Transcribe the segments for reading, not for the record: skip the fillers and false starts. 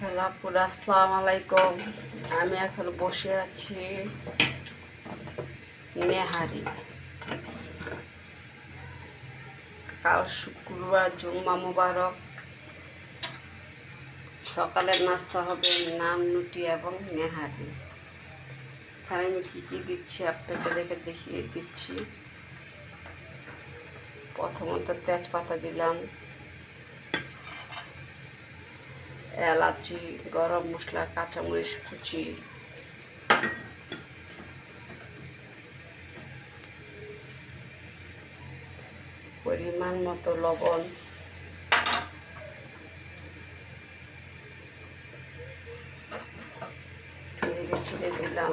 Hello আপুরা, আসসালামু আলাইকুম। আমি এখন বসে আছি নেহারি। কাল শুক্রবার, জুম্মা মুবারক। সকালের নাস্তা হবে নান, রুটি এবং নেহারি। এখানে আমি কী কী দিচ্ছি আপনাকে দেখিয়ে দিচ্ছি। প্রথমত তেজপাতা দিলাম, এলাচি, গরম মশলা, কাঁচামরিচ কুচি, পরিমাণ মতো লবণ, ছেড়ে দিলাম।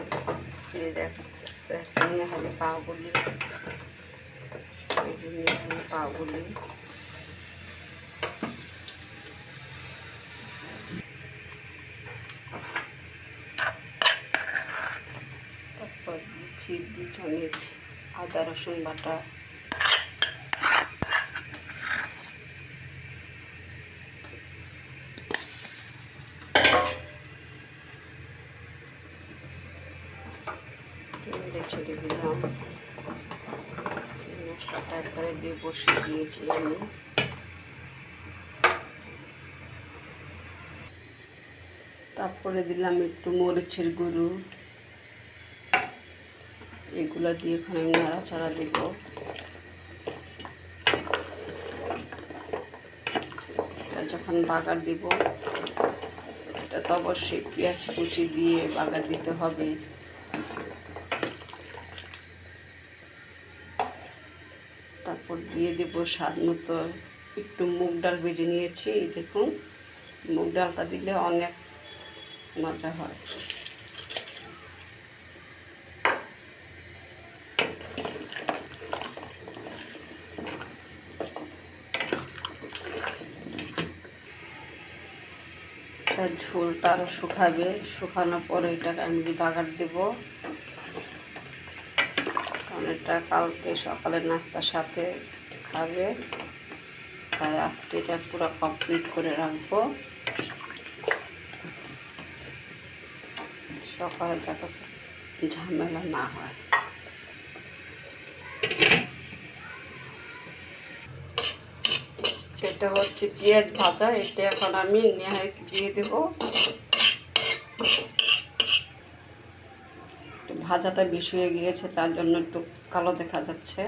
নেহারি পাগুলি, তারপর দিচ্ছি 2 চামচ আদা রসুন বাটা, ছেড়ে দিলাম। মশলাটা একবারে দিয়ে বসিয়ে দিয়েছি আমি। তারপরে দিলাম একটু মরিচের গুঁড়ো, এগুলো দিয়ে এখানে নাড়াচাড়া দেব। এটা যখন বাগার দিব, এটা তো অবশ্যই পেঁয়াজ কুচি দিয়ে বাগার দিতে হবে। তারপর দিয়ে দেব স্বাদ মতো একটু মুগ ডাল ভেজে নিয়েছি। দেখুন, মুগ ডালটা দিলে অনেক মজা হয়। ঝোলটা আরও শুকাবে, শুকানোর পরে এটাকে আমি বাগার দেব। কারণ এটা কালকে সকালের নাস্তার সাথে খাবে, তাই আজকে এটা পুরো কমপ্লিট করে রাখবো, সকালে যাতে ঝামেলা না হয়। এটা হচ্ছে পেঁয়াজ ভাজা, এটা এখন আমি নেহারিতে দিয়ে দেব। ভাজাটা বেশি হয়ে গিয়েছে, তার জন্য একটু কালো দেখা যাচ্ছে।